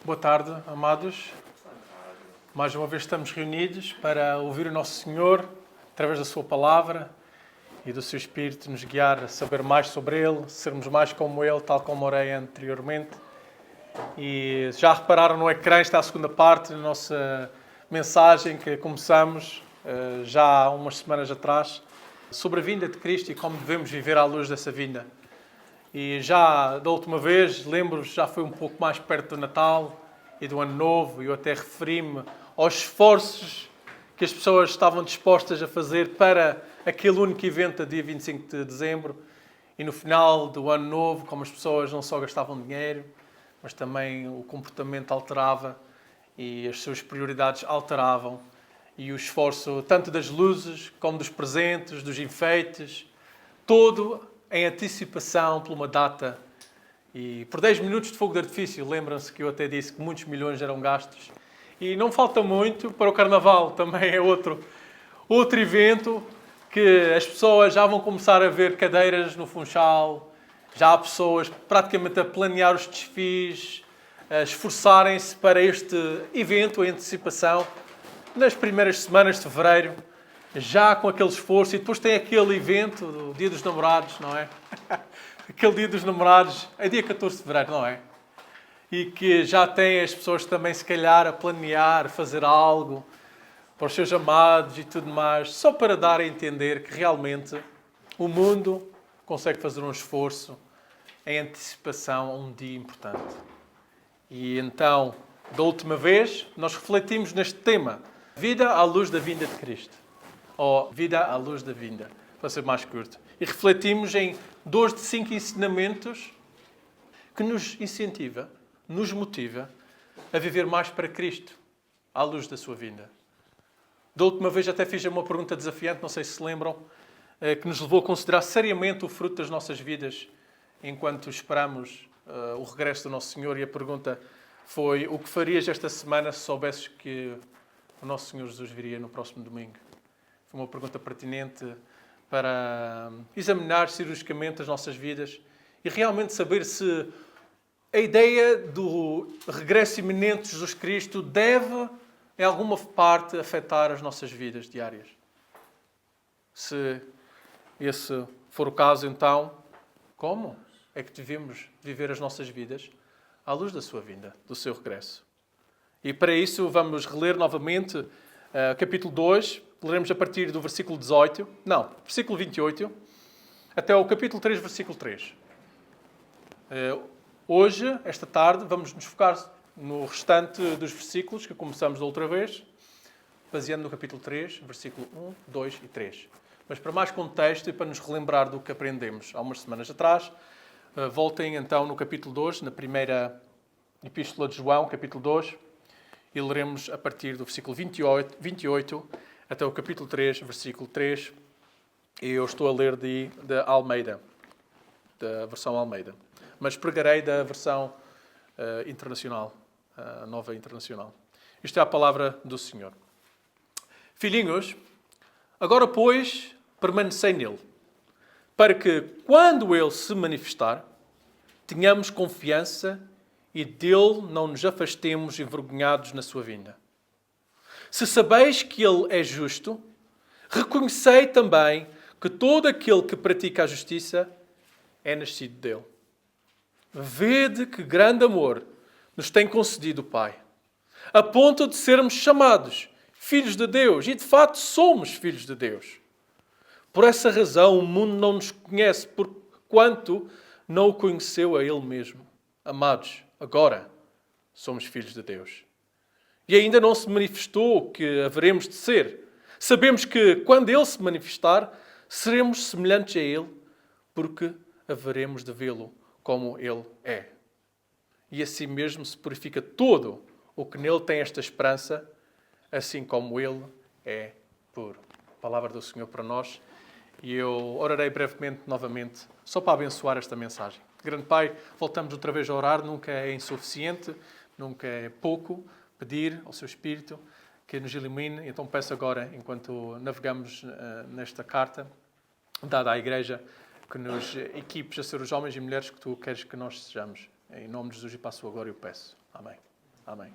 Boa tarde, amados. Mais uma vez estamos reunidos para ouvir o Nosso Senhor através da Sua Palavra e do Seu Espírito nos guiar a saber mais sobre Ele, sermos mais como Ele, tal como orei anteriormente. E já repararam no ecrã, está a segunda parte da nossa mensagem que começamos já há umas semanas atrás, sobre a vinda de Cristo e como devemos viver à luz dessa vinda. E já da última vez, lembro-vos, já foi um pouco mais perto do Natal e do Ano Novo, e eu até referi-me aos esforços que as pessoas estavam dispostas a fazer para aquele único evento, dia 25 de dezembro. E no final do Ano Novo, como as pessoas não só gastavam dinheiro, mas também o comportamento alterava e as suas prioridades alteravam. E o esforço tanto das luzes como dos presentes, dos enfeites, todo em antecipação por uma data. E por 10 minutos de fogo de artifício, lembram-se que eu até disse que muitos milhões eram gastos. E não falta muito para o Carnaval, também é outro evento que as pessoas já vão começar a ver cadeiras no Funchal, já há pessoas praticamente a planear os desfiles, a esforçarem-se para este evento em antecipação, nas primeiras semanas de fevereiro, já com aquele esforço. E depois tem aquele evento do Dia dos Namorados, não é? Aquele Dia dos Namorados é dia 14 de fevereiro, não é? E que já tem as pessoas também, se calhar, a planear, fazer algo para os seus amados e tudo mais, só para dar a entender que realmente o mundo consegue fazer um esforço em antecipação a um dia importante. E então, da última vez, nós refletimos neste tema, vida à luz da vinda de Cristo. Ou vida à luz da vinda, para ser mais curto. E refletimos em 2 de 5 ensinamentos que nos incentiva, nos motiva a viver mais para Cristo, à luz da sua vinda. Da última vez até fiz uma pergunta desafiante, não sei se se lembram, que nos levou a considerar seriamente o fruto das nossas vidas enquanto esperamos o regresso do Nosso Senhor. E a pergunta foi: o que farias esta semana se soubesses que o Nosso Senhor Jesus viria no próximo domingo? Foi uma pergunta pertinente para examinar cirurgicamente as nossas vidas e realmente saber se a ideia do regresso iminente de Jesus Cristo deve, em alguma parte, afetar as nossas vidas diárias. Se esse for o caso, então, como é que devemos viver as nossas vidas à luz da sua vinda, do seu regresso? E para isso vamos reler novamente capítulo 2, leremos a partir do versículo versículo 28, até o capítulo 3, versículo 3. Hoje, esta tarde, vamos nos focar no restante dos versículos que começamos da outra vez, baseando no capítulo 3, versículo 1, 2 e 3. Mas para mais contexto e para nos relembrar do que aprendemos há umas semanas atrás, voltem então no capítulo 2, na primeira epístola de João, capítulo 2, e leremos a partir do versículo 28 até o capítulo 3, versículo 3. E eu estou a ler da Almeida, da versão Almeida. Mas pregarei da versão internacional, nova internacional. Isto é a palavra do Senhor. Filhinhos, agora, pois, permanecei nele, para que, quando ele se manifestar, tenhamos confiança e dele não nos afastemos envergonhados na sua vinda. Se sabeis que ele é justo, reconhecei também que todo aquele que pratica a justiça é nascido dele. Vede que grande amor nos tem concedido o Pai, a ponto de sermos chamados filhos de Deus, e de facto somos filhos de Deus. Por essa razão o mundo não nos conhece, porquanto não o conheceu a Ele mesmo. Amados, agora somos filhos de Deus. E ainda não se manifestou o que haveremos de ser. Sabemos que quando Ele se manifestar, seremos semelhantes a Ele, porque haveremos de vê-lo como Ele é. E assim mesmo se purifica todo o que nele tem esta esperança, assim como Ele é puro. Palavra do Senhor para nós. E eu orarei brevemente novamente, só para abençoar esta mensagem. Grande Pai, voltamos outra vez a orar, nunca é insuficiente, nunca é pouco, pedir ao Seu Espírito que nos ilumine. Então peço agora, enquanto navegamos nesta carta, dada à Igreja, que nos equipes a ser os homens e mulheres que Tu queres que nós sejamos. Em nome de Jesus e para a Sua glória eu peço. Amém. Amém.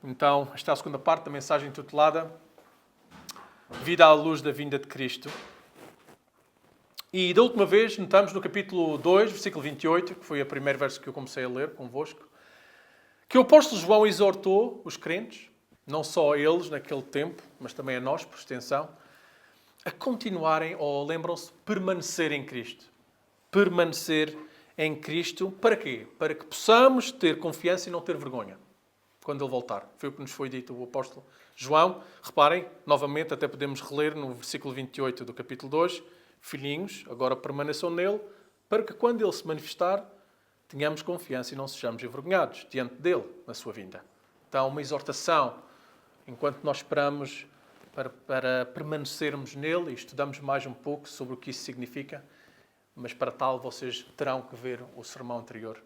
Então, esta é a segunda parte da mensagem intitulada Vida à luz da vinda de Cristo. E da última vez, notamos no capítulo 2, versículo 28, que foi o primeiro verso que eu comecei a ler convosco, que o apóstolo João exortou os crentes, não só a eles naquele tempo, mas também a nós, por extensão, a continuarem, ou lembram-se, permanecer em Cristo. Permanecer em Cristo, para quê? Para que possamos ter confiança e não ter vergonha quando Ele voltar. Foi o que nos foi dito o apóstolo João. Reparem, novamente, até podemos reler no versículo 28 do capítulo 2, filhinhos, agora permaneçam nele, para que quando Ele se manifestar, tenhamos confiança e não sejamos envergonhados diante dele na sua vinda. Então, uma exortação, enquanto nós esperamos para permanecermos nele e estudamos mais um pouco sobre o que isso significa, mas para tal vocês terão que ver o sermão anterior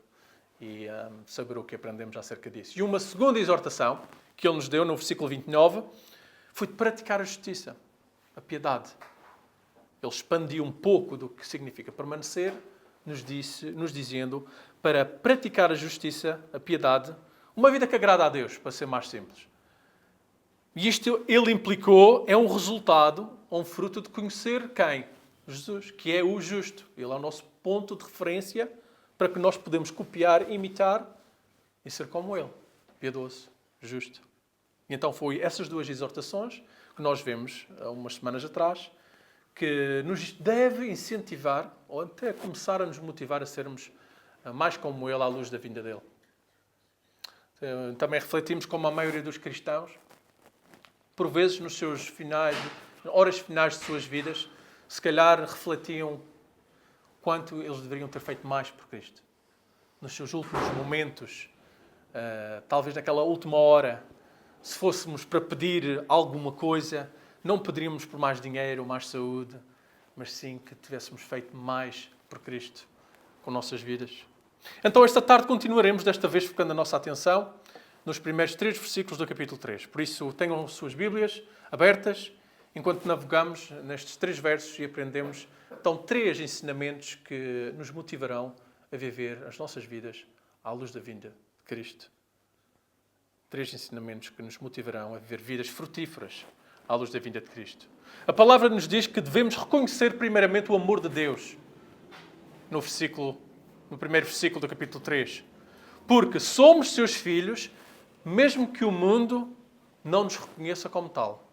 e saber o que aprendemos acerca disso. E uma segunda exortação que ele nos deu no versículo 29 foi de praticar a justiça, a piedade. Ele expandiu um pouco do que significa permanecer, nos dizendo para praticar a justiça, a piedade, uma vida que agrada a Deus, para ser mais simples. E isto ele implicou, é um resultado, um fruto de conhecer quem? Jesus, que é o justo. Ele é o nosso ponto de referência para que nós podemos copiar, imitar e ser como ele. Piedoso, justo. E então foi essas duas exortações que nós vemos há umas semanas atrás, que nos deve incentivar, ou até começar a nos motivar a sermos mais como ele à luz da vinda dele. Também refletimos como a maioria dos cristãos, por vezes nos seus horas finais de suas vidas, se calhar refletiam quanto eles deveriam ter feito mais por Cristo. Nos seus últimos momentos, talvez naquela última hora, se fôssemos para pedir alguma coisa, não pediríamos por mais dinheiro ou mais saúde, mas sim que tivéssemos feito mais por Cristo com nossas vidas. Então, esta tarde continuaremos, desta vez focando a nossa atenção nos primeiros 3 versículos do capítulo 3. Por isso, tenham suas Bíblias abertas enquanto navegamos nestes 3 versos e aprendemos, então, 3 ensinamentos que nos motivarão a viver as nossas vidas à luz da vinda de Cristo. 3 ensinamentos que nos motivarão a viver vidas frutíferas à luz da vinda de Cristo. A palavra nos diz que devemos reconhecer primeiramente o amor de Deus. No primeiro versículo do capítulo 3. Porque somos seus filhos, mesmo que o mundo não nos reconheça como tal.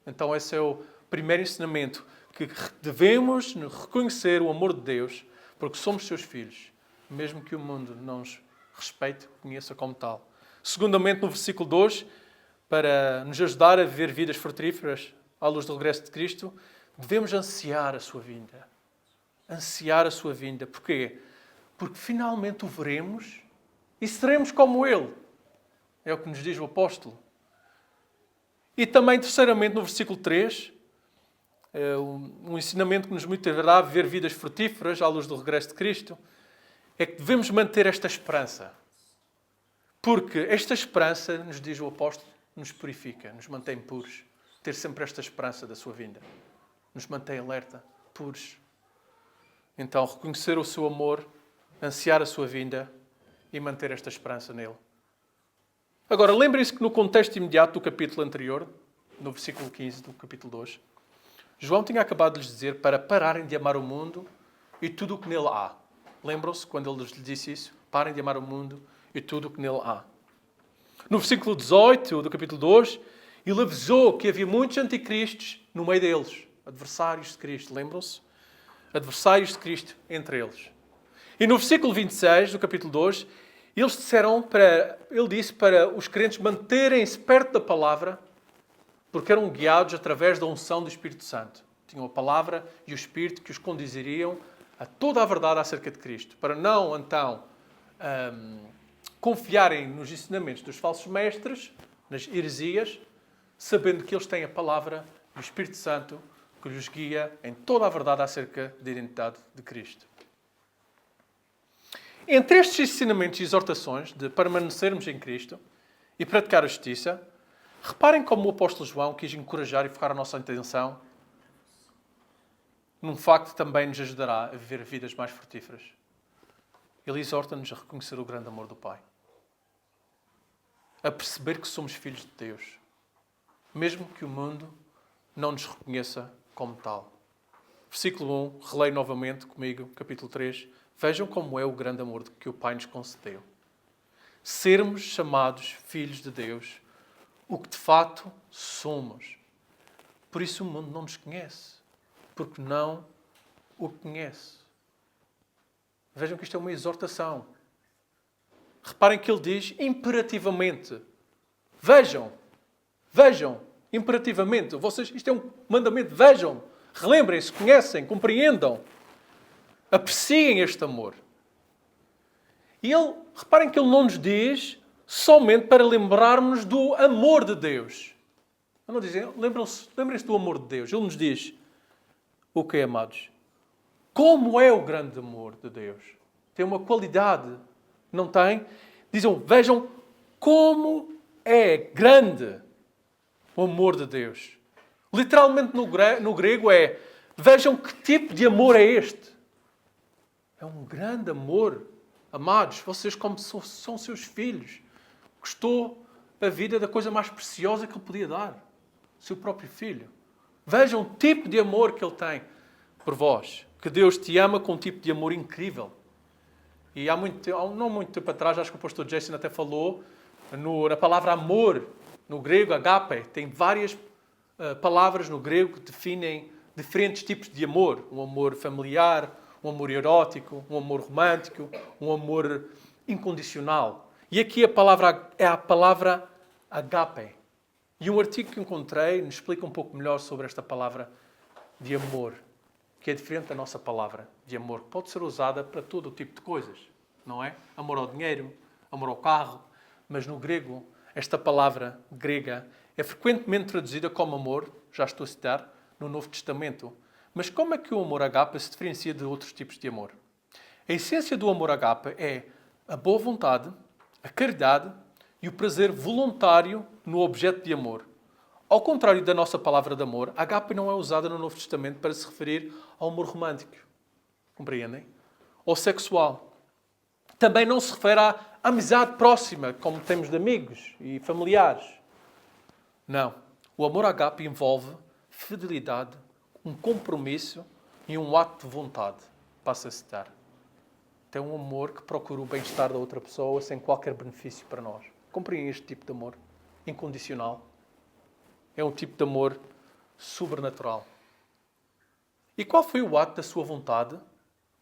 Então esse é o primeiro ensinamento, que devemos reconhecer o amor de Deus, porque somos seus filhos, mesmo que o mundo não nos respeite, conheça como tal. Segundamente, no versículo 2, para nos ajudar a viver vidas frutíferas à luz do regresso de Cristo, devemos ansiar a sua vinda. Ansiar a sua vinda. Porquê? Porque finalmente o veremos e seremos como Ele. É o que nos diz o apóstolo. E também, terceiramente, no versículo 3, um ensinamento que nos motivará a viver vidas frutíferas à luz do regresso de Cristo, é que devemos manter esta esperança. Porque esta esperança, nos diz o apóstolo, nos purifica, nos mantém puros. Ter sempre esta esperança da sua vinda. Nos mantém alerta, puros. Então, reconhecer o seu amor, ansiar a sua vinda e manter esta esperança nele. Agora, lembrem-se que no contexto imediato do capítulo anterior, no versículo 15 do capítulo 2, João tinha acabado de lhes dizer para pararem de amar o mundo e tudo o que nele há. Lembram-se quando ele lhes disse isso? Parem de amar o mundo e tudo o que nele há. No versículo 18 do capítulo 2, ele avisou que havia muitos anticristos no meio deles. Adversários de Cristo, lembram-se? Adversários de Cristo entre eles. E no versículo 26 do capítulo 2, ele disse para os crentes manterem-se perto da palavra, porque eram guiados através da unção do Espírito Santo. Tinham a palavra e o Espírito que os conduziriam a toda a verdade acerca de Cristo, para não, então, confiarem nos ensinamentos dos falsos mestres, nas heresias, sabendo que eles têm a palavra e o Espírito Santo que lhes guia em toda a verdade acerca da identidade de Cristo. Entre estes ensinamentos e exortações de permanecermos em Cristo e praticar a justiça, reparem como o apóstolo João quis encorajar e focar a nossa atenção num facto que também nos ajudará a viver vidas mais frutíferas. Ele exorta-nos a reconhecer o grande amor do Pai. a perceber que somos filhos de Deus, mesmo que o mundo não nos reconheça como tal. Versículo 1, releio novamente comigo, capítulo 3. Vejam como é o grande amor que o Pai nos concedeu. Sermos chamados filhos de Deus, o que de fato somos. Por isso o mundo não nos conhece, porque não o conhece. Vejam que isto é uma exortação. Reparem que ele diz imperativamente. Vejam, imperativamente. Isto é um mandamento. Vejam, relembrem-se, conhecem, compreendam. Apreciem este amor. E reparem que ele não nos diz somente para lembrarmos do amor de Deus. Ele não diz, lembrem-se do amor de Deus. Ele nos diz, o que, amados? Como é o grande amor de Deus? Tem uma qualidade, não tem? Vejam como é grande o amor de Deus. Literalmente no grego vejam que tipo de amor é este. É um grande amor. Amados, vocês como são seus filhos. Gostou a vida da coisa mais preciosa que ele podia dar. O seu próprio filho. Vejam o tipo de amor que ele tem por vós. Que Deus te ama com um tipo de amor incrível. E não muito tempo atrás, acho que o pastor Jason até falou, na palavra amor, no grego, agape, tem várias palavras no grego que definem diferentes tipos de amor. Um amor familiar, um amor erótico, um amor romântico, um amor incondicional. E aqui a palavra é a palavra agape. E um artigo que encontrei nos explica um pouco melhor sobre esta palavra de amor, que é diferente da nossa palavra de amor, que pode ser usada para todo o tipo de coisas, não é? Amor ao dinheiro, amor ao carro, mas no grego, esta palavra grega é frequentemente traduzida como amor, já estou a citar, no Novo Testamento. Mas como é que o amor agape se diferencia de outros tipos de amor? A essência do amor agape é a boa vontade, a caridade e o prazer voluntário no objeto de amor. Ao contrário da nossa palavra de amor, agape não é usada no Novo Testamento para se referir ao amor romântico. Compreendem? Ou sexual. Também não se refere à amizade próxima, como temos de amigos e familiares. Não. O amor agape envolve fidelidade, um compromisso e um ato de vontade. Passo a citar. Tem um amor que procura o bem-estar da outra pessoa sem qualquer benefício para nós. Compreendem este tipo de amor? Incondicional. É um tipo de amor sobrenatural. E qual foi o ato da sua vontade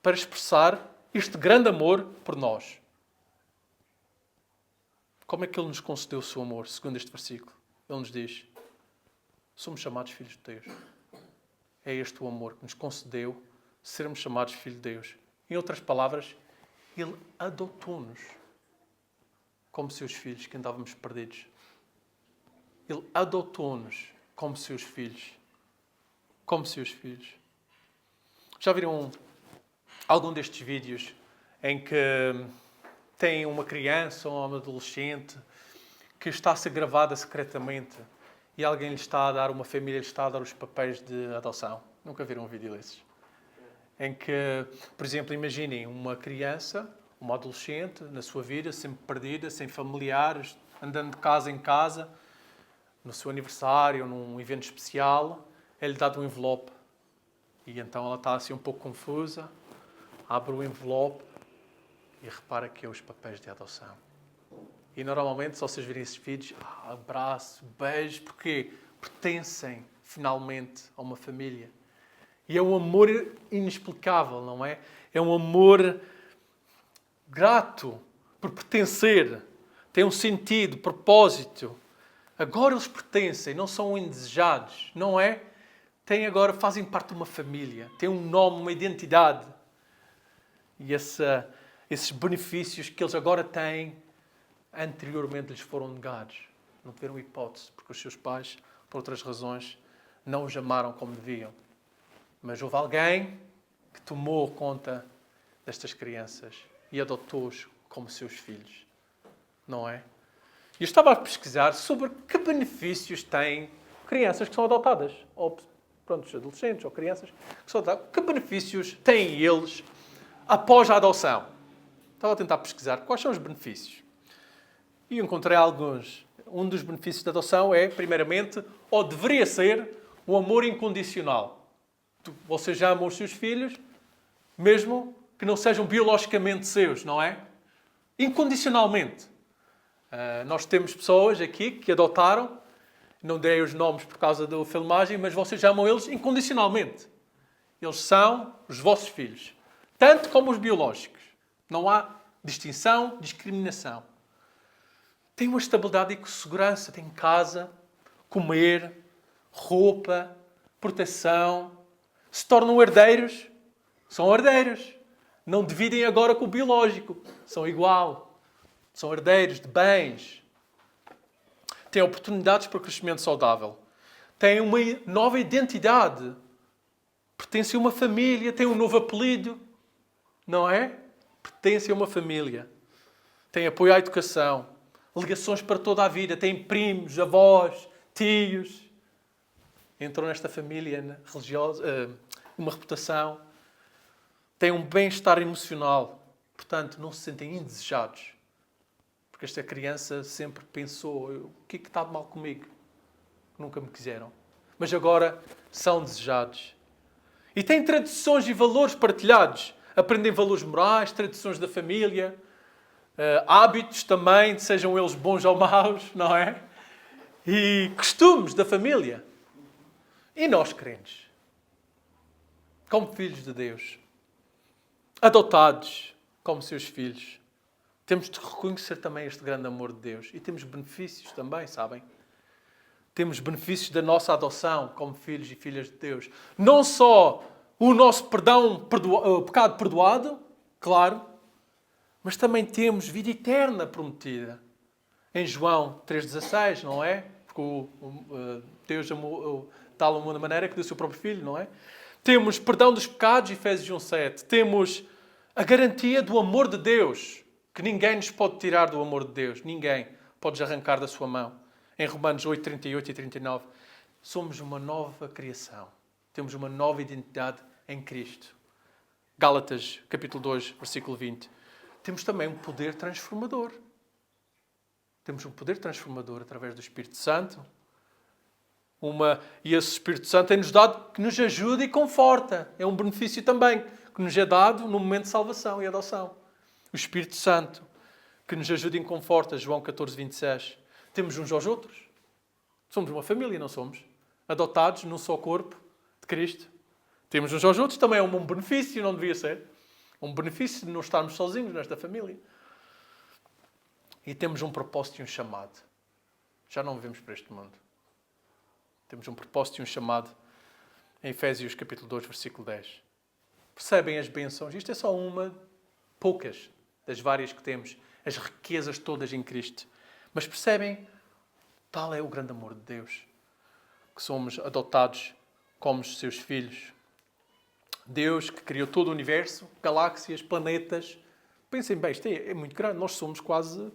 para expressar este grande amor por nós? Como é que Ele nos concedeu o seu amor, segundo este versículo? Ele nos diz, somos chamados filhos de Deus. É este o amor que nos concedeu sermos chamados filhos de Deus. Em outras palavras, Ele adotou-nos como seus filhos que andávamos perdidos. Ele adotou-nos como seus filhos. Como seus filhos. Já viram algum destes vídeos em que tem uma criança ou um adolescente que está a ser gravada secretamente e alguém lhe está a dar, uma família lhe está a dar os papéis de adoção? Nunca viram um vídeo desses? Em que, por exemplo, imaginem uma criança, uma adolescente, na sua vida, sempre perdida, sem familiares, andando de casa em casa, no seu aniversário, num evento especial, é-lhe dado um envelope. E então ela está assim um pouco confusa, abre o envelope e repara que é os papéis de adoção. E normalmente, se vocês virem esses vídeos, abraço, beijo, porque pertencem finalmente a uma família. E é um amor inexplicável, não é? É um amor grato por pertencer. Tem um sentido, propósito. Agora eles pertencem, não são indesejados, não é? Fazem parte de uma família, têm um nome, uma identidade. E esses benefícios que eles agora têm, anteriormente lhes foram negados. Não tiveram hipótese, porque os seus pais, por outras razões, não os amaram como deviam. Mas houve alguém que tomou conta destas crianças e adotou-os como seus filhos. Não é? E eu estava a pesquisar sobre que benefícios têm crianças que são adotadas. Ou, adolescentes ou crianças que são adotadas. Que benefícios têm eles após a adoção? Estava a tentar pesquisar quais são os benefícios. E encontrei alguns. Um dos benefícios da adoção é, primeiramente, ou deveria ser, o amor incondicional. Vocês já amam os seus filhos, mesmo que não sejam biologicamente seus, não é? Incondicionalmente. Nós temos pessoas aqui que adotaram, não dei os nomes por causa da filmagem, mas vocês já amam eles incondicionalmente. Eles são os vossos filhos, tanto como os biológicos. Não há distinção, discriminação. Tem uma estabilidade e segurança. Tem casa, comer, roupa, proteção. Se tornam herdeiros. São herdeiros. Não dividem agora com o biológico. São igual. São herdeiros de bens. Têm oportunidades para crescimento saudável. Têm uma nova identidade. Pertencem a uma família. Têm um novo apelido. Não é? Pertencem a uma família. Têm apoio à educação. Ligações para toda a vida. Têm primos, avós, tios. Entram nesta família religiosa, uma reputação. Têm um bem-estar emocional. Portanto, não se sentem indesejados. Porque esta criança sempre pensou, o que é que está de mal comigo? Nunca me quiseram. Mas agora são desejados. E têm tradições e valores partilhados. Aprendem valores morais, tradições da família, hábitos também, sejam eles bons ou maus, não é? E costumes da família. E nós, crentes, como filhos de Deus, adotados como seus filhos, temos de reconhecer também este grande amor de Deus. E temos benefícios também, sabem? Temos benefícios da nossa adoção como filhos e filhas de Deus. Não só o nosso pecado perdoado, claro, mas também temos vida eterna prometida. Em João 3,16, não é? Porque Deus amou tal mundo da maneira que deu o seu próprio Filho, não é? Temos perdão dos pecados, Efésios 1,7. Temos a garantia do amor de Deus, que ninguém nos pode tirar do amor de Deus. Ninguém pode arrancar da sua mão. Em Romanos 8, 38 e 39. Somos uma nova criação. Temos uma nova identidade em Cristo. Gálatas, capítulo 2, versículo 20. Temos também um poder transformador. Temos um poder transformador através do Espírito Santo. E esse Espírito Santo é-nos dado que nos ajuda e conforta. É um benefício também que nos é dado no momento de salvação e adoção. O Espírito Santo que nos ajuda e conforta. João 14, 26. Temos uns aos outros. Somos uma família, não somos? Adotados num só corpo de Cristo. Temos uns aos outros. Também é um benefício, não devia ser? Um benefício de não estarmos sozinhos nesta família. E temos um propósito e um chamado. Já não vivemos para este mundo. Temos um propósito e um chamado em Efésios capítulo 2, versículo 10. Percebem as bênçãos? Isto é só poucas das várias que temos. As riquezas todas em Cristo. Mas percebem? Tal é o grande amor de Deus. Que somos adotados como os seus filhos. Deus que criou todo o universo, galáxias, planetas. Pensem bem, isto é muito grande. Nós somos quase,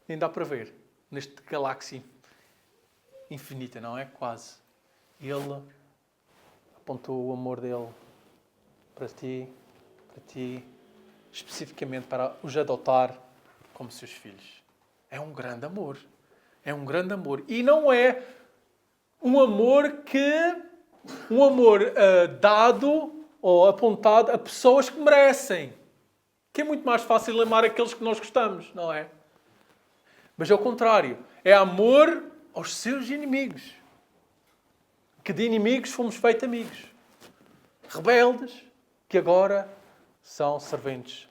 nem dá para ver, neste galáxia infinita, não é? Quase. Ele apontou o amor dele para ti, especificamente para os adotar como seus filhos. É um grande amor. É um grande amor. E não é um amor dado ou apontado a pessoas que merecem. Que é muito mais fácil amar aqueles que nós gostamos, não é? Mas ao contrário. É amor aos seus inimigos. Que de inimigos fomos feitos amigos. Rebeldes, que agora são serventes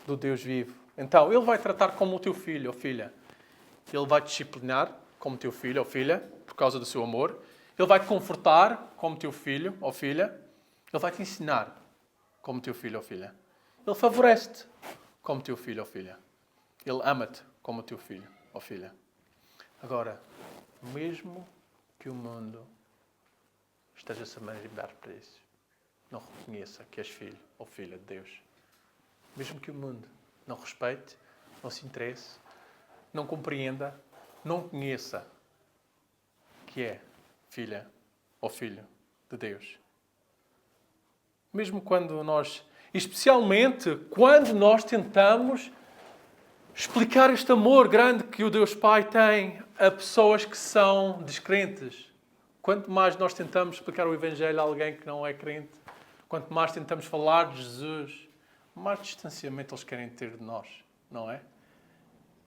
do Deus vivo. Então, Ele vai tratar como o teu filho ou filha. Ele vai te disciplinar como teu filho ou filha, por causa do seu amor. Ele vai te confortar como teu filho ou filha. Ele vai te ensinar como teu filho ou filha. Ele favorece-te como teu filho ou filha. Ele ama-te como teu filho ou filha. Agora, mesmo que o mundo esteja-se a manifestar para isso, não reconheça que és filho ou filha de Deus. Mesmo que o mundo não respeite, não se interesse, não compreenda, não conheça que é filha ou filho de Deus. Mesmo quando especialmente quando nós tentamos explicar este amor grande que o Deus Pai tem a pessoas que são descrentes. Quanto mais nós tentamos explicar o Evangelho a alguém que não é crente, quanto mais tentamos falar de Jesus, mais distanciamento eles querem ter de nós, não é?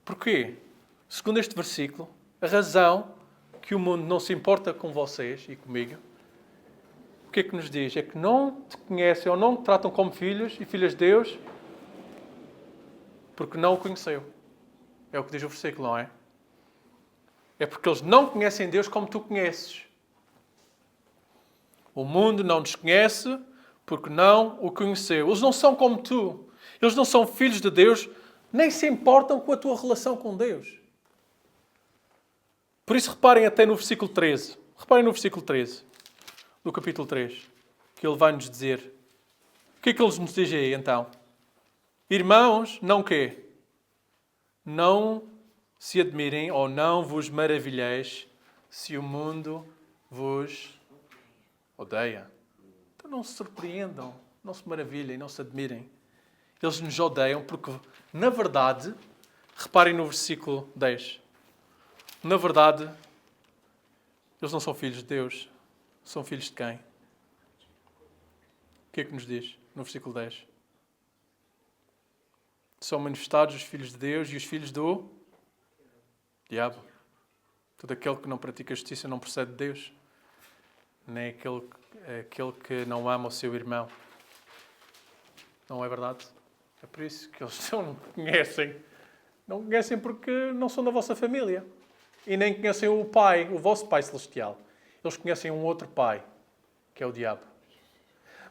Porquê? Segundo este versículo, a razão que o mundo não se importa com vocês e comigo, o que é que nos diz? É que não te conhecem ou não te tratam como filhos e filhas de Deus porque não o conheceu. É o que diz o versículo, não é? É porque eles não conhecem Deus como tu conheces. O mundo não nos conhece porque não o conheceu. Eles não são como tu. Eles não são filhos de Deus, nem se importam com a tua relação com Deus. Por isso reparem até no versículo 13. Reparem no versículo 13 do capítulo 3, que ele vai nos dizer. O que é que eles nos dizem aí, então? Irmãos, não quê? Não se admirem ou não vos maravilheis se o mundo vos odeia. Então não se surpreendam, não se maravilhem, não se admirem. Eles nos odeiam porque, na verdade, reparem no versículo 10. Na verdade, eles não são filhos de Deus. São filhos de quem? O que é que nos diz no versículo 10? São manifestados os filhos de Deus e os filhos do diabo. Todo aquele que não pratica justiça não procede de Deus. Nem aquele que não ama o seu irmão. Não é verdade? É por isso que eles não conhecem. Não conhecem porque não são da vossa família. E nem conhecem o Pai, o vosso Pai Celestial. Eles conhecem um outro Pai, que é o diabo.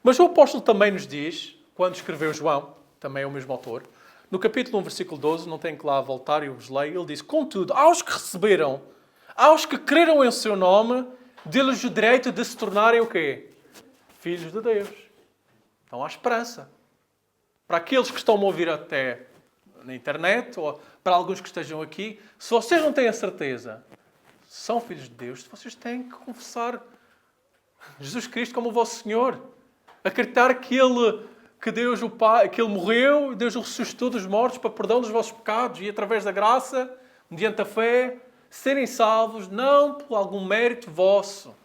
Mas o apóstolo também nos diz, quando escreveu João, também é o mesmo autor, no capítulo 1, versículo 12, não tenho que lá voltar e eu vos leio, ele diz: contudo, aos que receberam, aos que creram em seu nome, deu-lhes o direito de se tornarem o quê? Filhos de Deus. Então há esperança. Para aqueles que estão a ouvir até na internet, ou para alguns que estejam aqui, se vocês não têm a certeza, são filhos de Deus, vocês têm que confessar Jesus Cristo como o vosso Senhor. Acreditar que Deus o Pai, que Ele morreu, Deus o ressuscitou dos mortos para perdão dos vossos pecados e através da graça, mediante a fé, serem salvos, não por algum mérito vosso,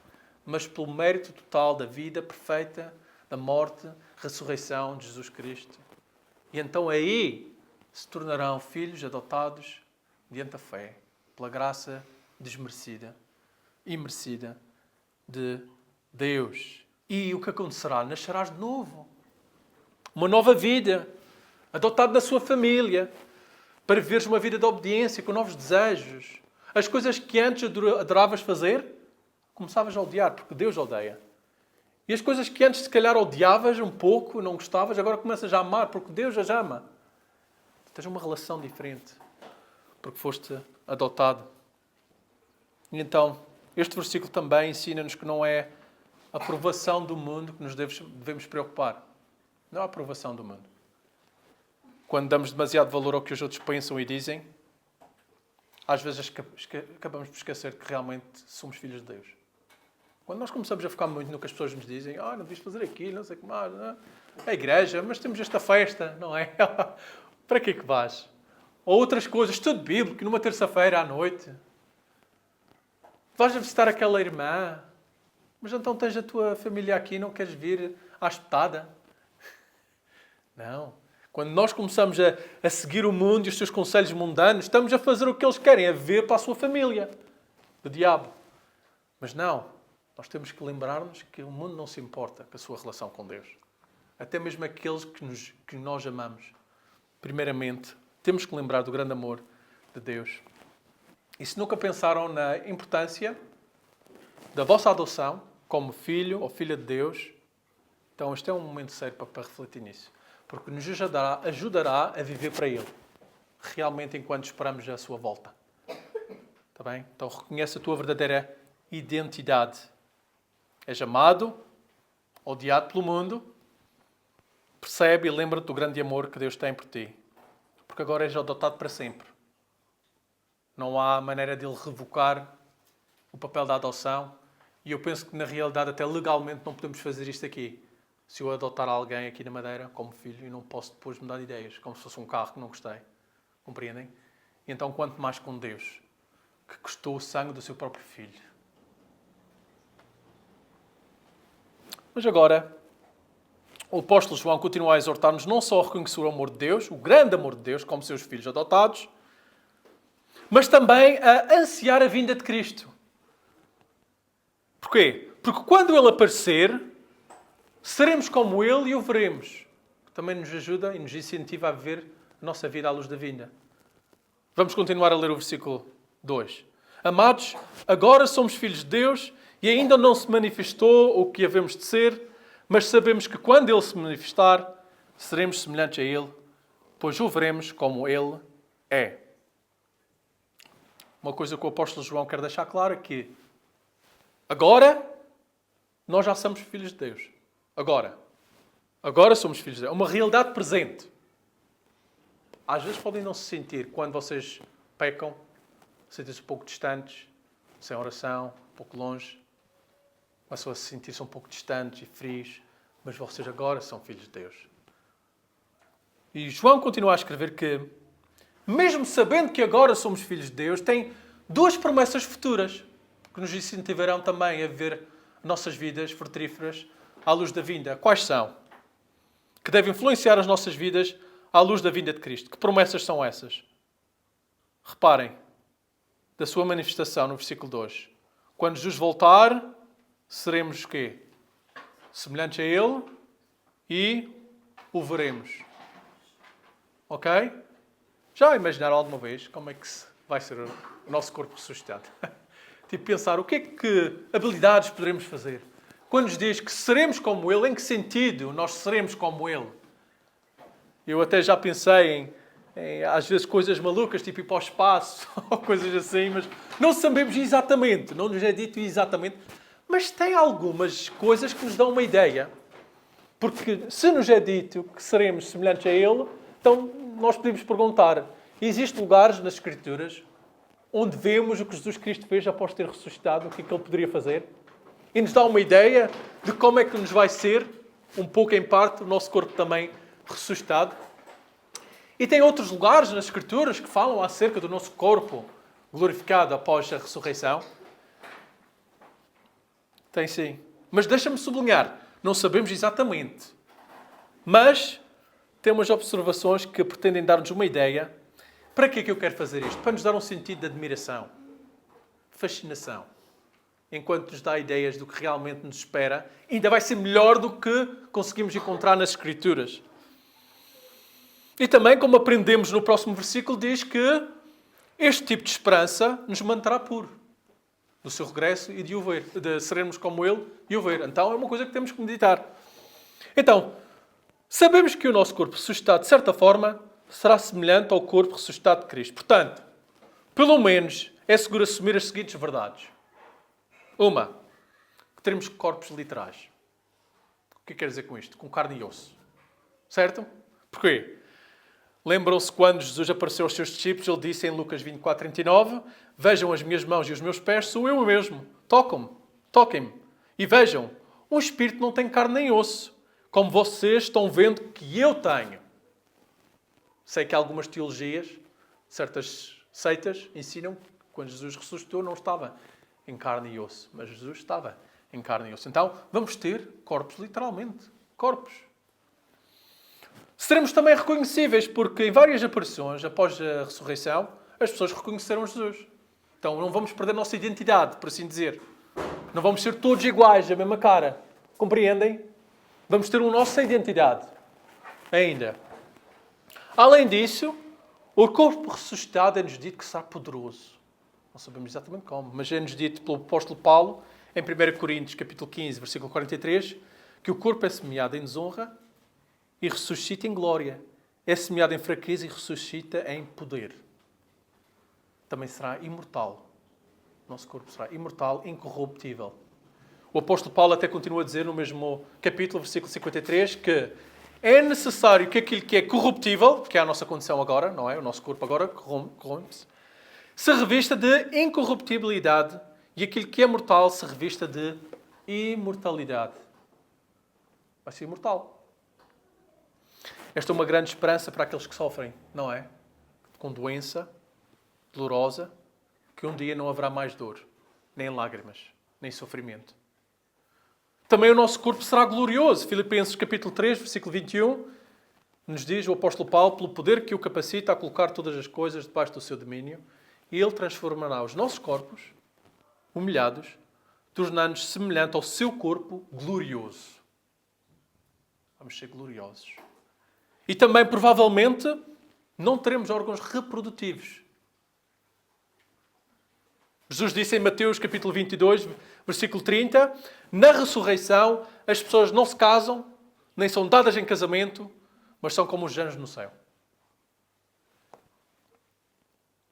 mas pelo mérito total da vida perfeita, da morte, ressurreição de Jesus Cristo. E então aí se tornarão filhos adotados mediante a fé, pela graça desmerecida e merecida de Deus. E o que acontecerá? Nascerás de novo. Uma nova vida, adotado na sua família, para viveres uma vida de obediência, com novos desejos. As coisas que antes adoravas fazer, começavas a odiar, porque Deus odeia. E as coisas que antes, se calhar, odiavas um pouco, não gostavas, agora começas a amar, porque Deus as ama. Tens uma relação diferente, porque foste adotado. E então, este versículo também ensina-nos que não é a aprovação do mundo que nos devemos preocupar. Não é a aprovação do mundo. Quando damos demasiado valor ao que os outros pensam e dizem, às vezes acabamos por esquecer que realmente somos filhos de Deus. Quando nós começamos a focar muito no que as pessoas nos dizem, não devias fazer aquilo, não sei o que mais, não é? É a igreja, mas temos esta festa, não é? Para que vais? Ou outras coisas, estudo bíblico, numa terça-feira à noite. Vais a visitar aquela irmã, mas então tens a tua família aqui e não queres vir à espetada? Não. Quando nós começamos a seguir o mundo e os seus conselhos mundanos, estamos a fazer o que eles querem, a viver para a sua família. Do diabo. Mas não. Nós temos que lembrar-nos que o mundo não se importa com a sua relação com Deus. Até mesmo aqueles que nós amamos. Primeiramente, temos que lembrar do grande amor de Deus. E se nunca pensaram na importância da vossa adoção como filho ou filha de Deus, então este é um momento sério para refletir nisso. Porque nos ajudará a viver para Ele. Realmente enquanto esperamos a sua volta. Está bem? Então reconhece a tua verdadeira identidade. És amado, odiado pelo mundo. Percebe e lembra-te do grande amor que Deus tem por ti. Porque agora és adotado para sempre. Não há maneira de Ele revocar o papel da adoção. E eu penso que na realidade até legalmente não podemos fazer isto aqui. Se eu adotar alguém aqui na Madeira como filho e não posso depois mudar de ideias. Como se fosse um carro que não gostei. Compreendem? E então, quanto mais com Deus, que custou o sangue do seu próprio Filho. Mas agora, o apóstolo João continua a exortar-nos não só a reconhecer o amor de Deus, o grande amor de Deus, como seus filhos adotados, mas também a ansiar a vinda de Cristo. Porquê? Porque quando Ele aparecer, seremos como Ele e o veremos. Também nos ajuda e nos incentiva a viver a nossa vida à luz da vinda. Vamos continuar a ler o versículo 2. Amados, agora somos filhos de Deus e ainda não se manifestou o que havemos de ser, mas sabemos que quando Ele se manifestar, seremos semelhantes a Ele, pois o veremos como Ele é. Uma coisa que o apóstolo João quer deixar claro é que agora nós já somos filhos de Deus. Agora somos filhos de Deus. É uma realidade presente. Às vezes podem não se sentir, quando vocês pecam, sentem-se um pouco distantes, sem oração, um pouco longe. Começam a sentir-se um pouco distantes e frios, mas vocês agora são filhos de Deus. E João continua a escrever que, mesmo sabendo que agora somos filhos de Deus, tem duas promessas futuras que nos incentivarão também a viver nossas vidas frutíferas à luz da vinda. Quais são? Que devem influenciar as nossas vidas à luz da vinda de Cristo. Que promessas são essas? Reparem, da sua manifestação no versículo 2. Quando Jesus voltar, seremos o quê? Semelhantes a Ele e o veremos. Ok? Já imaginaram alguma vez como é que vai ser o nosso corpo ressuscitado? Tipo, pensar o que é que habilidades poderemos fazer? Quando nos diz que seremos como Ele, em que sentido nós seremos como Ele? Eu até já pensei em às vezes coisas malucas, tipo ir para o espaço ou coisas assim, mas não sabemos exatamente, não nos é dito exatamente. Mas tem algumas coisas que nos dão uma ideia. Porque se nos é dito que seremos semelhantes a Ele, então nós podemos perguntar, existem lugares nas Escrituras onde vemos o que Jesus Cristo fez após ter ressuscitado, o que é que Ele poderia fazer? E nos dá uma ideia de como é que nos vai ser, um pouco em parte, o nosso corpo também ressuscitado. E tem outros lugares nas Escrituras que falam acerca do nosso corpo glorificado após a ressurreição. Tem sim. Mas deixa-me sublinhar, não sabemos exatamente. Mas temos observações que pretendem dar-nos uma ideia. Para que é que eu quero fazer isto? Para nos dar um sentido de admiração, fascinação. Enquanto nos dá ideias do que realmente nos espera, ainda vai ser melhor do que conseguimos encontrar nas Escrituras. E também, como aprendemos no próximo versículo, diz que este tipo de esperança nos manterá puros do seu regresso e de o ver, de seremos como Ele e o ver. Então é uma coisa que temos que meditar. Então, sabemos que o nosso corpo ressuscitado, de certa forma, será semelhante ao corpo ressuscitado de Cristo. Portanto, pelo menos é seguro assumir as seguintes verdades. Uma, que teremos corpos literais. O que quer dizer com isto? Com carne e osso. Certo? Porquê? Lembram-se quando Jesus apareceu aos seus discípulos, ele disse em Lucas 24:39, vejam as minhas mãos e os meus pés, sou eu mesmo. Toquem-me. E vejam, um espírito não tem carne nem osso, como vocês estão vendo que eu tenho. Sei que algumas teologias, certas seitas, ensinam que quando Jesus ressuscitou não estava em carne e osso, mas Jesus estava em carne e osso. Então, vamos ter corpos literalmente. Corpos. Seremos também reconhecíveis, porque em várias aparições, após a ressurreição, as pessoas reconheceram Jesus. Então não vamos perder a nossa identidade, por assim dizer. Não vamos ser todos iguais, a mesma cara. Compreendem? Vamos ter uma nossa identidade. Ainda. Além disso, o corpo ressuscitado é-nos dito que será poderoso. Não sabemos exatamente como, mas é-nos dito pelo apóstolo Paulo, em 1 Coríntios, capítulo 15, versículo 43, que o corpo é semeado em desonra e ressuscita em glória. É semeado em fraqueza e ressuscita em poder. Também será imortal. O nosso corpo será imortal, incorruptível. O apóstolo Paulo até continua a dizer no mesmo capítulo, versículo 53, que é necessário que aquilo que é corruptível, que é a nossa condição agora, não é? O nosso corpo agora corrompe-se, se revista de incorruptibilidade e aquilo que é mortal se revista de imortalidade. Vai ser imortal. Esta é uma grande esperança para aqueles que sofrem, não é? com doença dolorosa, que um dia não haverá mais dor, nem lágrimas, nem sofrimento. Também o nosso corpo será glorioso. Filipenses capítulo 3, versículo 21, nos diz o apóstolo Paulo, pelo poder que o capacita a colocar todas as coisas debaixo do seu domínio, e ele transformará os nossos corpos, humilhados, tornando-nos semelhante ao seu corpo glorioso. Vamos ser gloriosos. E também, provavelmente, não teremos órgãos reprodutivos. Jesus disse em Mateus capítulo 22, versículo 30, na ressurreição as pessoas não se casam, nem são dadas em casamento, mas são como os anjos no céu.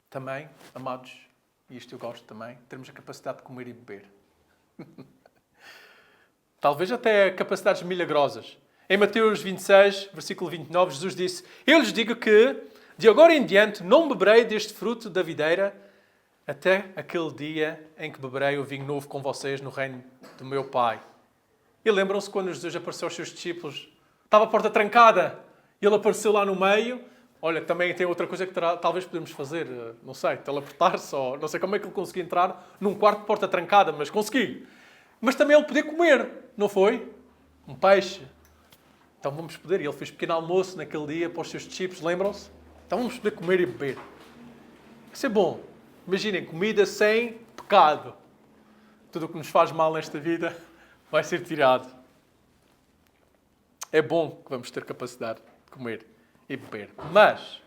Também, amados, e isto eu gosto também, termos a capacidade de comer e beber. Talvez até capacidades milagrosas. Em Mateus 26, versículo 29, Jesus disse, eu lhes digo que, de agora em diante, não beberei deste fruto da videira, até aquele dia em que beberei o vinho novo com vocês no reino do meu Pai. E lembram-se quando Jesus apareceu aos seus discípulos? Estava a porta trancada. E ele apareceu lá no meio. Olha, também tem outra coisa que talvez podemos fazer. Não sei, teleportar-se. Ou não sei como é que ele conseguiu entrar num quarto de porta trancada, mas consegui. Mas também ele podia comer, não foi? Um peixe. Então vamos poder. E ele fez pequeno almoço naquele dia para os seus discípulos, lembram-se? Então vamos poder comer e beber. Isso é bom. Imaginem, comida sem pecado. Tudo o que nos faz mal nesta vida vai ser tirado. É bom que vamos ter capacidade de comer e beber. Mas,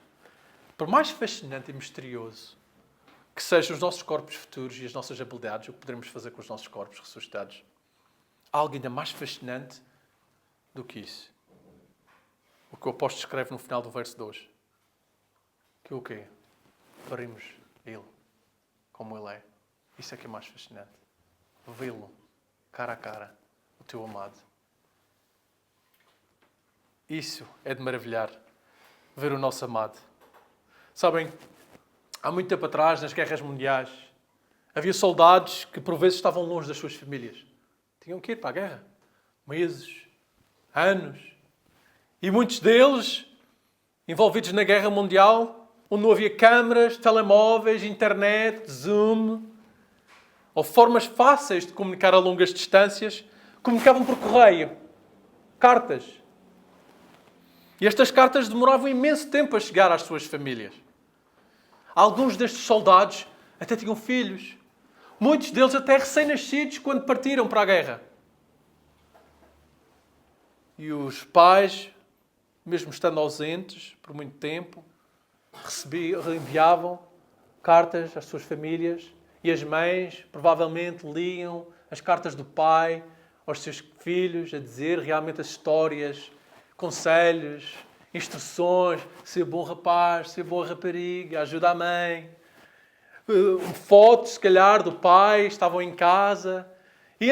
por mais fascinante e misterioso que sejam os nossos corpos futuros e as nossas habilidades, o que poderemos fazer com os nossos corpos ressuscitados, há algo ainda mais fascinante do que isso. O que o apóstolo escreve no final do verso 2. Que o quê? Veremos Ele como Ele é. Isso é que é mais fascinante. Vê-lo, cara a cara, o teu amado. Isso é de maravilhar. Ver o nosso amado. Sabem, há muito tempo atrás, nas guerras mundiais, havia soldados que por vezes estavam longe das suas famílias. Tinham que ir para a guerra. Meses, anos. E muitos deles, envolvidos na guerra mundial, onde não havia câmaras, telemóveis, internet, Zoom, ou formas fáceis de comunicar a longas distâncias, comunicavam por correio. Cartas. E estas cartas demoravam imenso tempo a chegar às suas famílias. Alguns destes soldados até tinham filhos. Muitos deles até recém-nascidos quando partiram para a guerra. E os pais, mesmo estando ausentes por muito tempo, enviavam cartas às suas famílias e as mães provavelmente liam as cartas do pai aos seus filhos a dizer realmente as histórias, conselhos, instruções, ser bom rapaz, ser boa rapariga, ajuda a mãe. Fotos, se calhar, do pai, estavam em casa. E,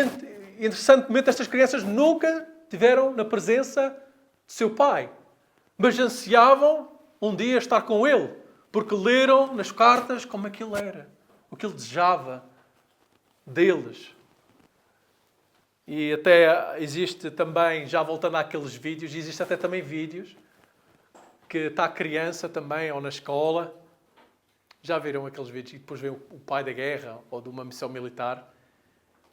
interessantemente, estas crianças nunca tiveram na presença de seu pai, mas ansiavam um dia estar com ele, porque leram nas cartas como é que ele era, o que ele desejava deles. E até existe também, já voltando àqueles vídeos, existe até também vídeos que está a criança também, ou na escola, já viram aqueles vídeos, e depois vê o pai da guerra, ou de uma missão militar,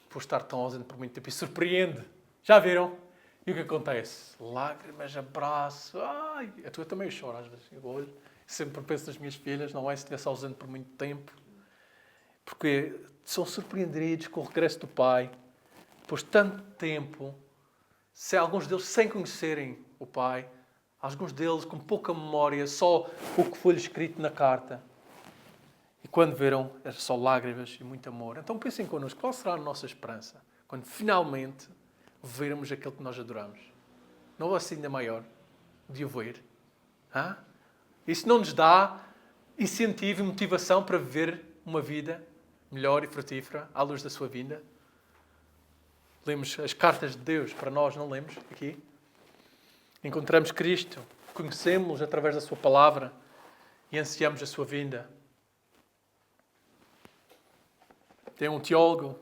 por estar tão ausente por muito tempo, e surpreende. Já viram? E o que acontece? Lágrimas, abraço. Ai, a tua também chora às vezes. Eu olho, sempre penso nas minhas filhas, não é? Se estivesse ausente por muito tempo. Porque são surpreendidos com o regresso do pai. Depois de tanto tempo, se alguns deles sem conhecerem o pai, alguns deles com pouca memória, só o que foi-lhe escrito na carta. E quando viram, era só lágrimas e muito amor. Então pensem connosco, qual será a nossa esperança? Quando finalmente vermos aquele que nós adoramos. Não vai ser ainda maior de o ver? Hã? Isso não nos dá incentivo e motivação para viver uma vida melhor e frutífera à luz da sua vinda? Lemos as cartas de Deus para nós, não lemos aqui? Encontramos Cristo, conhecemos-lo através da sua palavra e ansiamos a sua vinda. Tem um teólogo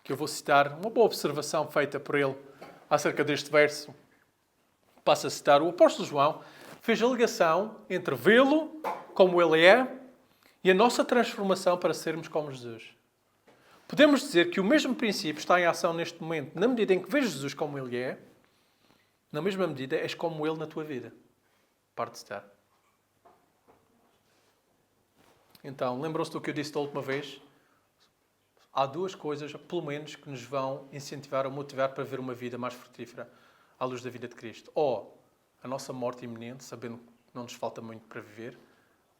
que eu vou citar, uma boa observação feita por ele acerca deste verso. Passo a citar, o apóstolo João fez a ligação entre vê-lo como Ele é e a nossa transformação para sermos como Jesus. Podemos dizer que o mesmo princípio está em ação neste momento. Na medida em que vês Jesus como Ele é, na mesma medida és como Ele na tua vida. Parte de estar. Então, lembram-se do que eu disse da última vez? Há duas coisas, pelo menos, que nos vão incentivar ou motivar para ver uma vida mais frutífera à luz da vida de Cristo. Ou a nossa morte iminente, sabendo que não nos falta muito para viver,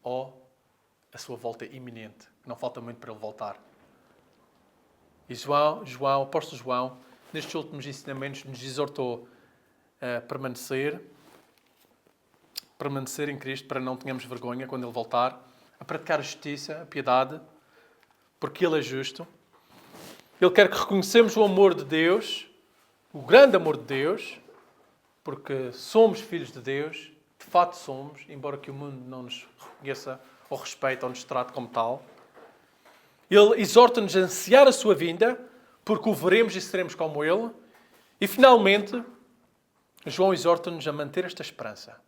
ou a sua volta iminente, que não falta muito para Ele voltar. E o apóstolo João, nestes últimos ensinamentos, nos exortou a permanecer em Cristo para não tenhamos vergonha quando Ele voltar, a praticar a justiça, a piedade, porque Ele é justo. Ele quer que reconheçamos o amor de Deus, o grande amor de Deus, porque somos filhos de Deus, de fato somos, embora que o mundo não nos reconheça ou respeite ou nos trate como tal. Ele exorta-nos a ansiar a sua vinda, porque o veremos e seremos como Ele. E, finalmente, João exorta-nos a manter esta esperança,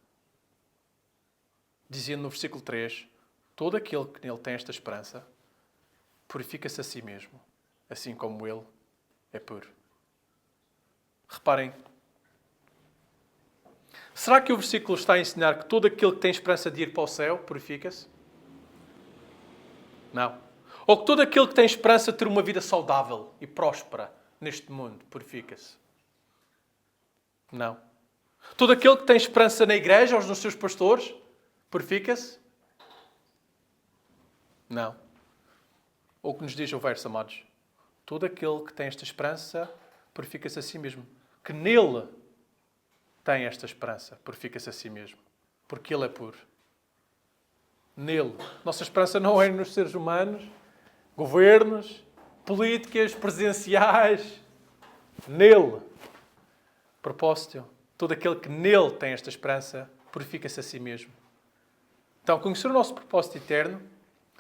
dizendo no versículo 3, todo aquele que nele tem esta esperança purifica-se a si mesmo, assim como Ele é puro. Reparem, será que o versículo está a ensinar que todo aquele que tem esperança de ir para o céu purifica-se? Não. Ou que todo aquele que tem esperança de ter uma vida saudável e próspera neste mundo purifica-se? Não. Todo aquele que tem esperança na igreja ou nos seus pastores purifica-se? Não. Ou o que nos diz o verso, amados? Todo aquele que tem esta esperança purifica-se a si mesmo. Que nele tem esta esperança, purifica-se a si mesmo. Porque Ele é puro. Nele. Nossa esperança não é nos seres humanos, governos, políticas, presidenciais. Nele. Propósito. Todo aquele que nele tem esta esperança, purifica-se a si mesmo. Então, conhecer o nosso propósito eterno,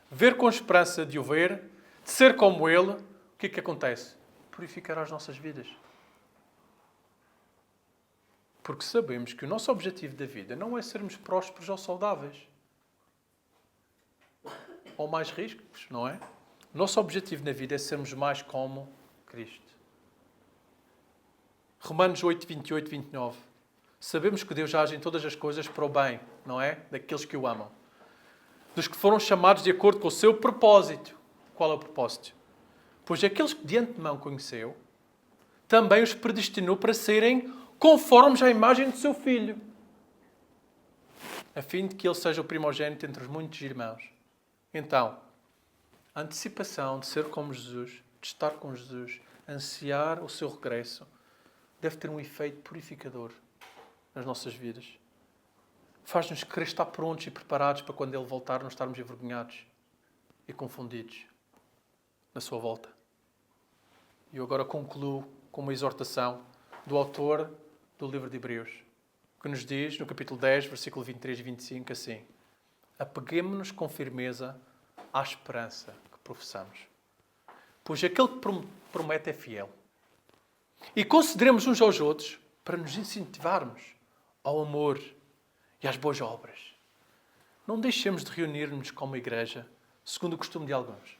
ver com esperança de o ver, de ser como Ele, o que é que acontece? Purificará as nossas vidas. Porque sabemos que o nosso objetivo da vida não é sermos prósperos ou saudáveis. Ou mais ricos, não é? O nosso objetivo na vida é sermos mais como Cristo. Romanos 8, 28, 29. Sabemos que Deus age em todas as coisas para o bem, não é? Daqueles que o amam. Dos que foram chamados de acordo com o seu propósito. Qual é o propósito? Pois aqueles que de antemão conheceu, também os predestinou para serem conformes à imagem do seu Filho, a fim de que ele seja o primogênito entre os muitos irmãos. Então, a antecipação de ser como Jesus, de estar com Jesus, ansiar o seu regresso, deve ter um efeito purificador nas nossas vidas. Faz-nos querer estar prontos e preparados para quando Ele voltar não estarmos envergonhados e confundidos na sua volta. E eu agora concluo com uma exortação do autor do livro de Hebreus, que nos diz, no capítulo 10, versículo 23 e 25, assim: apeguemo-nos com firmeza à esperança que professamos, pois aquele que promete é fiel. E consideremos uns aos outros para nos incentivarmos ao amor e às boas obras. Não deixemos de reunir-nos como igreja, segundo o costume de alguns,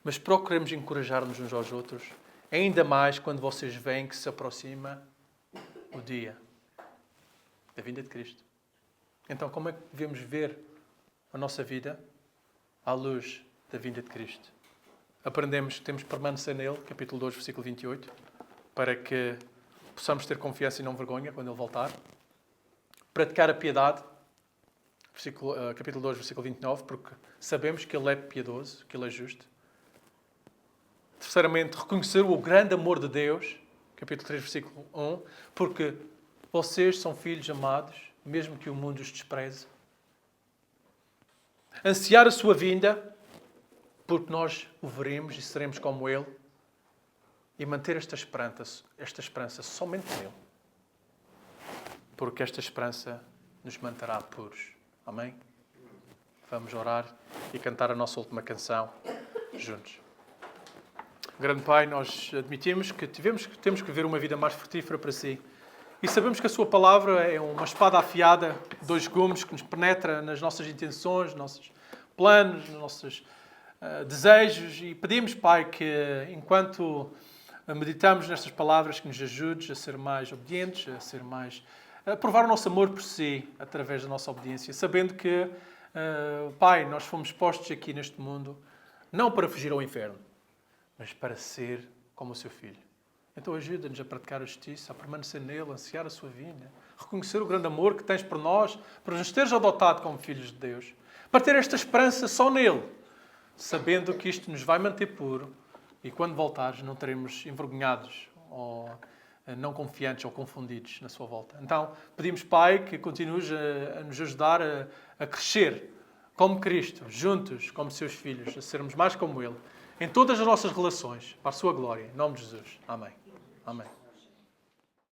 mas procuremos encorajar-nos uns aos outros, ainda mais quando vocês veem que se aproxima o dia da vinda de Cristo. Então, como é que devemos ver a nossa vida à luz da vinda de Cristo? Aprendemos que temos que permanecer nele, capítulo 2, versículo 28, para que possamos ter confiança e não vergonha quando Ele voltar. Praticar a piedade, capítulo 2, versículo 29, porque sabemos que Ele é piedoso, que Ele é justo. Terceiramente, reconhecer o grande amor de Deus, capítulo 3, versículo 1, porque vocês são filhos amados, mesmo que o mundo os despreze. Ansiar a sua vinda, porque nós o veremos e seremos como Ele. E manter esta esperança somente nele. Porque esta esperança nos manterá puros. Amém? Vamos orar e cantar a nossa última canção juntos. Grande Pai, nós admitimos que temos que viver uma vida mais frutífera para si. E sabemos que a sua palavra é uma espada afiada, dois gumes, que nos penetra nas nossas intenções, nos nossos planos, nos nossos desejos. E pedimos, Pai, que enquanto meditamos nestas palavras, que nos ajudes a ser mais obedientes, a provar o nosso amor por si, através da nossa obediência, sabendo que, Pai, nós fomos postos aqui neste mundo, não para fugir ao inferno, mas para ser como o seu Filho. Então ajuda-nos a praticar a justiça, a permanecer nele, a ansiar a sua vinda, reconhecer o grande amor que tens por nós, por nos teres adotado como filhos de Deus, para ter esta esperança só nele, sabendo que isto nos vai manter puro e quando voltares não teremos envergonhados ou não confiantes ou confundidos na sua volta. Então pedimos, Pai, que continues a nos ajudar a crescer como Cristo, juntos como seus filhos, a sermos mais como Ele, em todas as nossas relações, para a sua glória. Em nome de Jesus. Amém. Amém.